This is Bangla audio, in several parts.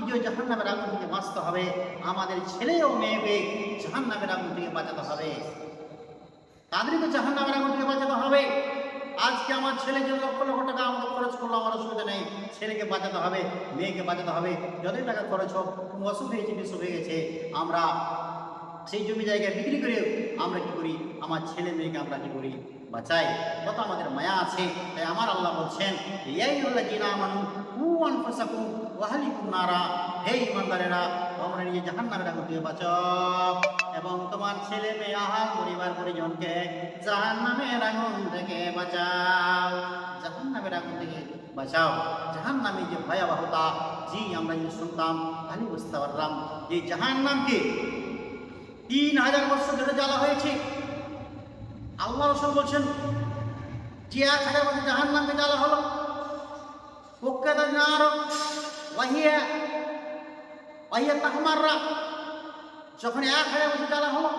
নিজেও জাহান্নামের আগুন থেকে বাঁচতে হবে, আমাদের ছেলে ও মেয়েকে জাহান্নামের আগুন থেকে বাঁচাতে হবে, তাদেরকে জাহান্নামের আগুন থেকে বাঁচাতে হবে। আজকে আমার ছেলে যে লক্ষ লক্ষ টাকা আমাকে খরচ করলো, আমার অসুবিধা নেই, ছেলেকে বাঁচাতে হবে, মেয়েকে বাঁচাতে হবে। যতই টাকা খরচ হোক, অসুখ হয়েছে, বিসুখ হয়ে গেছে, আমরা সেই জমি জায়গায় বিক্রি করে আমরা কি করি, আমার ছেলে মেয়েকে আমরা কি করি, বাঁচাই। কত আমাদের মায়া আছে। তাই আমার আল্লাহ বলছেন, হে ঈমানদারেরা, তোমরা নিজে জাহান্নামের আগুন থেকে বাঁচাও এবং তোমার ছেলে মেয়ে আহাল পরিবার পরিজনকে জাহান্নামের আগুন থেকে বাঁচাও। জাহান্নামের আগুন থেকে বাঁচাও। জাহান্নামে যে ভয়াবহতা, জি আমরা যে শুনতাম, খালি বুঝতে পারলাম যে জাহান্নামকে 3000 বছর ধরে জ্বালা হয়েছে। আল্লাহ রাসূল বলছেন যে 1000 বছর জাহান্নামকে জ্বালা হলো, ওয়াকাদান নার ওয়াহিয়া তাহমাররা, যখন 1000 বছর জ্বালা হলো,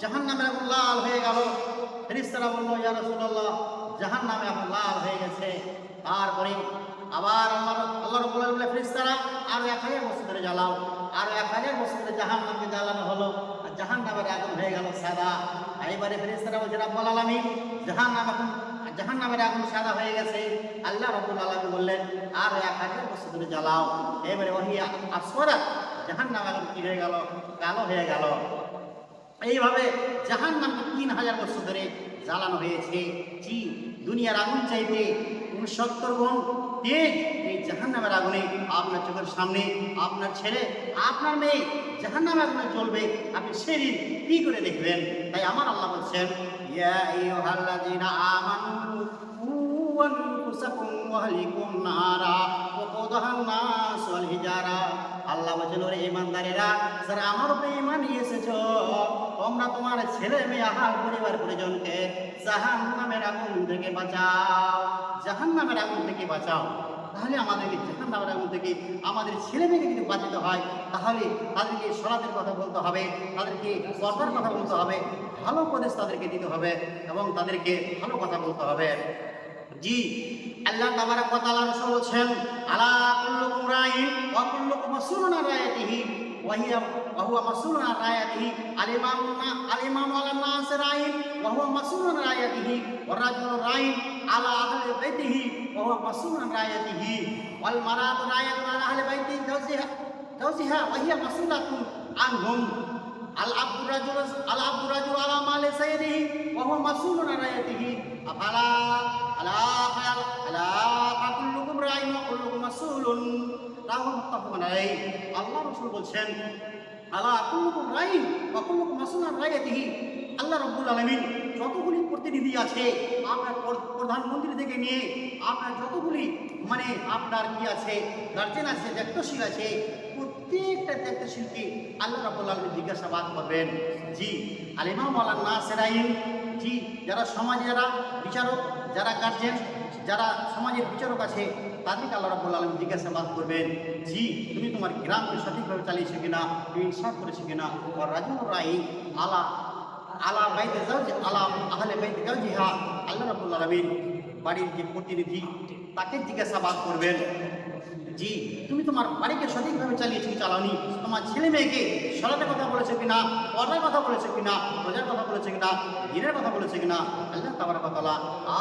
জাহান্নামের আগুন লাল হয়ে গেল। ফেরেশতারা বলল, ইয়া রাসূলুল্লাহ, জাহান্নামে আগুন লাল হয়ে গেছে। তারপরে আবার আল্লাহ রাব্বুল আলামিন বলে, ফেরেশতারা আরো 1000 বছর ধরে জ্বালাও। আরো 1000 বছর ধরে জাহান্নামকে জ্বালানো হলো, আর জাহান্নামের আগুন হয়ে গেল সাদা। এইবারে ফেরেশতারা বলছে, রাব্বুল আলামিন, জাহান্নামের আগুন সাদা হয়ে গেছে। আল্লাহ রাব্বুল আলামিন বললেন, আরো 1000 বছর ধরে জ্বালাও। এবারে ওহিয়া আসওয়ারাত, জাহান্নামের আগুন কি হয়ে গেল, কালো হয়ে গেল। এইভাবে জাহান্নামকে 3000 বছর ধরে জ্বালানো হয়েছে। জি, দুনিয়ার আগুন চাইতে 69 গুণ তেজ এই জাহান্নামের আগুনে আপনার চোখের সামনে আপনার ছেলে, আপনার মেয়ে জাহান্নামের আগুনে জ্বলবে, আপনি সেদিন কি করে দেখবেন? তাই আমার আল্লাহ বলছেন, ইয়া আইয়ুহাল্লাযীনা আমানু কু আনফুসাকুম ওয়া আহলিকুম নারা ওয়াকুদুহান নাস ওয়াল হিজারা। আল্লাহ বলেন, ওরে ঈমানদারেরা, যারা আমার উপরে ঈমান নিয়ে এসেছো, তোমরা তোমার ছেলে মেয়ে আহাল পরিবার পরিজনকে জাহান্নামের আগুন থেকে বাঁচাও, জাহান্নামের আগুন থেকে বাঁচাও। তাহলে আমাদেরকে জাহান্নামের আগুন থেকে আমাদের ছেলে মেয়েকে যদি বাঁচাতে হয়, তাহলে তাদেরকে সলাতের কথা বলতে হবে, তাদেরকে পর্দার কথা বলতে হবে, ভালো উপদেশ তাদেরকে দিতে হবে এবং তাদেরকে ভালো কথা বলতে হবে। জি, আল্লাহ তাবারাক ওয়া তাআলা রাসূল বলেন, আলা কুল্লুকুম রাইন ওয়া কুল্লুকুম মাসউলুন আন রাইয়াতিহি ওয়া হুয়া মাসউলুন আন রাইয়াতিহি। আল-ইমামু আলা নাস রাইন ওয়া হুয়া মাসউলুন আন রাইয়াতিহি ওয়া রাজুলু রাইন আলা আহলি বাইতিহি ওয়া হুয়া মাসউলুন আন রাইয়াতিহি ওয়াল মারাতু রাইয়াতুন আলা আহলি বাইতি জাওজিহা ওয়া হিয়া মাসউলাতুন আনহুম। আল-আবদু রাজুলু আলা মালি সাইয়্যিদিহি ওয়া হুয়া মাসউলুন আন রাইয়াতিহি। আফালা কুল্লুকুম রাইন ওয়া কুল্লুকুম মাসউলুন। মুত্তাফাকুন আলাইহি। আল্লাহ রাসূল বলছেন, আলা কুল্লুকুম রাইন ওয়া কুল্লুকুম মাসউলুন আন রাইয়াতিহি। আল্লাহ রাব্বুল আলামিন যতগুলি প্রতিনিধি আছে, আপনার প্রধানমন্ত্রী থেকে নিয়ে আপনার যতগুলি আপনার কি আছে, গার্জেন আছে, দায়িত্বশীল আছে, প্রত্যেকটা দায়িত্বশীলকে আল্লাহ রাব্বুল আলামিন জিজ্ঞাসাবাদ করবেন। জি, আল-ইমামু আলা নাস রাইন। জি, যারা সমাজে, যারা বিচারক, যারা গার্জেন, যারা সমাজের বিচারক আছে, তাদেরকে আল্লাহ রাব্বুল আলামিন জিজ্ঞাসাবাদ করবেন। জি, তুমি তোমার গ্রামকে সঠিকভাবে চালিয়েছো কিনা, তুমি ইনসাফ করেছো কিনা। ওয়া রাজুলু রাইন আলা বাইতি জাওজি আলা আহলি বাইতি জাওজিহা। আল্লাহ রাব্বুল আলামিন বাড়ির যে প্রতিনিধি, তাকে জিজ্ঞাসাবাদ করবেন। জি, তুমি তোমার বাড়িকে সঠিকভাবে চালিয়েছো, চালাওনি, তোমার ছেলে মেয়েকে সলাতের কথা বলেছো কিনা, পর্দার কথা বলেছো কিনা, রোজার কথা বলেছো কিনা, দিনের কথা বলেছো কিনা। আল্লাহ তাবারাক ওয়া তাআলা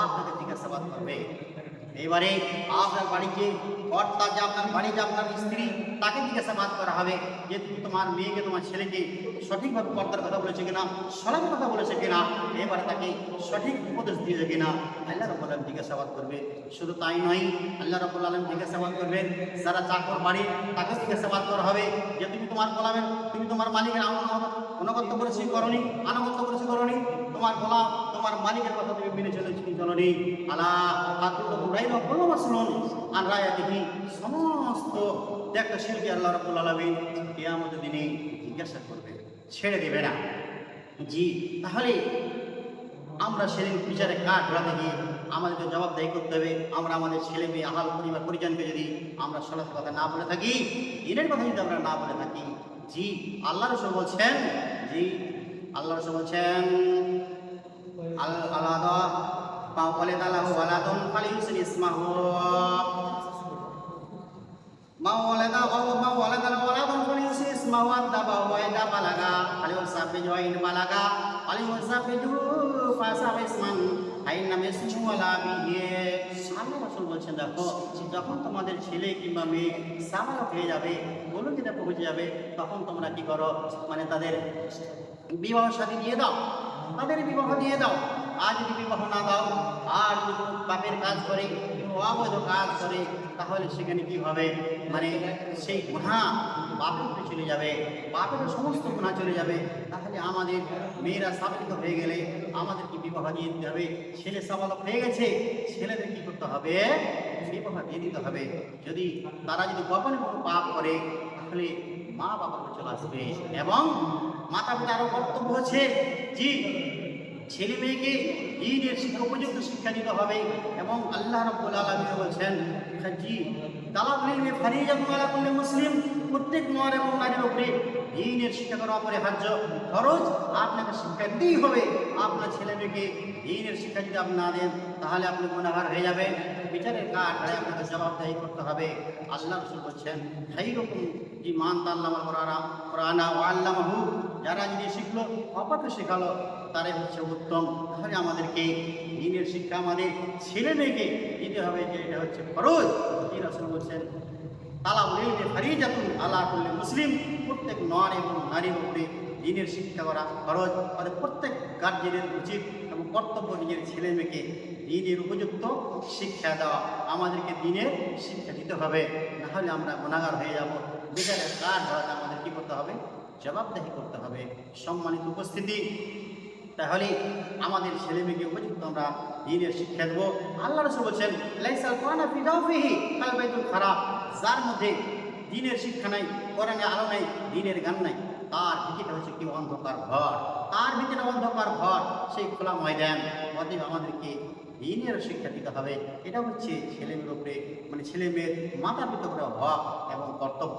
আপনাকে জিজ্ঞাসাবাদ করবে। এবারে আপনার বাড়িতে কর্তা, যে আপনার বাড়ি, যে আপনার স্ত্রী, তাকে জিজ্ঞাসাবাদ করা হবে যে তুমি তোমার মেয়েকে, তোমার ছেলেকে সঠিকভাবে পর্দার কথা বলেছে কিনা, সলাতের কথা বলেছে কিনা, এবারে তাকে সঠিক উপদেশ দিয়েছে কিনা। আল্লাহ রাব্বুল আলামিন জিজ্ঞাসাবাদ করবে। শুধু তাই নয়, আল্লাহ রাব্বুল আলামিন জিজ্ঞাসাবাদ করবেন যারা চাকর বাড়ি, তাকে জিজ্ঞাসাবাদ করা হবে যে তুমি তোমার গোলামের, তুমি তোমার মালিকের অনুগত্য করেছি করনি, আনুগত্য করেছি করনি, তোমার গোলাম, তোমার মালিকের কথা তুমি মেনে চলেছি চলনি। আলা কুল্লুকুম রাইন ওয়া কুল্লুকুম মাসউলুন আন রাইয়াতিহি। সমস্ত দায়িত্বশীলকে আল্লাহ রাব্বুল আলামিন কিয়ামতের দিনে জিজ্ঞাসা করবে, ছেড়ে দেবে না। জি, তাহলে আমরা সেদিন বিচারে কাঠ ঘোরাতে গিয়ে আমাদেরকে জবাবদাহি করতে হবে। আমরা আমাদের ছেলে মেয়ে, আহাল পরিবার পরিজনকে যদি আমরা সলাতের কথা না বলে থাকি, দিনের কথা যদি আমরা না বলে থাকি, জি, আল্লাহ রাসূল বলছেন, জি, আল্লাহ রাসূল বলছেন, আল-আলাদা মা ওয়ালাদা লাহু ওয়ালাদুন ফালিউসিন ইসমাহু মা ওয়ালাদা বালাগা ফালিউসাফিজু ইন বালাগা ফালিউসাফিজু ফাসাবিসমান আইন নামে সুওয়ালা বিয়ে। আল্লাহ রাসূল বলছেন দেখো যখন তোমাদের ছেলে কিংবা মেয়ে সাবালক হয়ে যাবে, বলুকিতে পৌঁছে যাবে, তখন তোমরা কি করো, মানে তাদের বিবাহ শাদী দিয়ে দাও, তাদের বিবাহ দিয়ে দাও। আর যদি বিবাহ না দাও, আর যদি কোনো পাপের কাজ করে, কোনো অবৈধ কাজ করে, তাহলে সেখানে কি হবে, মানে সেই গুনাহ বাপের উপরে চলে যাবে, বাপের সমস্ত গুনাহ চলে যাবে। তাহলে আমাদের মেয়েরা সাবালিক হয়ে গেলে আমাদেরকে বিবাহ দিয়ে দিতে হবে। ছেলে সাবালক হয়ে গেছে, ছেলেদের কি করতে হবে, বিবাহ দিয়ে দিতে হবে। যদি তারা যদি গোপনে কোনো পাপ করে, তাহলে মা বাবার কাছে চলে আসবে। এবং মাতা পিতারও কর্তব্য হচ্ছে জি ছেলে মেয়েকে দ্বীনের শিক্ষা, উপযুক্ত শিক্ষা দিতে হবে। এবং আল্লাহ রাব্বুল আলামিন বলছেন জি তালাবুল ইলমি ফারিজাতুন আলা কুল্লি মুসলিম, প্রত্যেক নর এবং নারীর উপরে দ্বীনের শিক্ষা করা অপরিহার্য, ফরজ। আপনাকে শিক্ষা দিতেই হবে। আপনার ছেলে মেয়েকে দ্বীনের শিক্ষা যদি আপনি না দেন, তাহলে আপনি গুনাহগার হয়ে যাবেন। বিচারের কাঠে আপনাকে জবাবদাহি করতে হবে। আল্লাহ রাসূল বলছেন খায়রুকুম মান তাআল্লামাল কুরআনা ওয়া আল্লামাহু, যারা যদি শিখলো অপরকে শেখালো তারাই হচ্ছে উত্তম। তাহলে আমাদেরকে দ্বীনের শিক্ষা আমাদের ছেলে মেয়েকে দিতে হবে, যে এটা হচ্ছে ফরজ। এই রাসূল বলছেন তালাবুল ইলমি ফারিজাতুন আলা কুল্লি মুসলিম, প্রত্যেক নর এবং নারীর উপরে দ্বীনের শিক্ষা করা ফরজ। আমাদের প্রত্যেক গার্জেনের উচিত এবং কর্তব্য নিজের ছেলে মেয়েকে দ্বীনের উপযুক্ত শিক্ষা দেওয়া। আমাদেরকে দ্বীনের শিক্ষা দিতে হবে, নাহলে আমরা গুনাহগার হয়ে যাব। বিচারের কাঠ ধরাতে আমাদের কী করতে হবে, জবাবদাহি করতে হবে। সম্মানিত উপস্থিতি, তাহলে আমাদের ছেলে মেয়েকে উপযুক্ত আমরা দ্বীনের শিক্ষা দেবো। আল্লাহ রাসূল বলছেন লাইসাল কুরআন ফি দাওফিহি কাল বাইতুল খারাব, যার মধ্যে দ্বীনের শিক্ষা নাই, কোরআনে আলো নাই, দ্বীনের গান নাই, তার ভিতরে হচ্ছে কি অন্ধকার ঘর, তার ভিতরে অন্ধকার ঘর, সেই খোলা ময়দান। অতএব আমাদেরকে দ্বীনের শিক্ষা দিতে হবে। এটা হচ্ছে ছেলে মেয়ের উপরে, মানে ছেলে মেয়ের মাতা পিতার উপরে হক এবং কর্তব্য।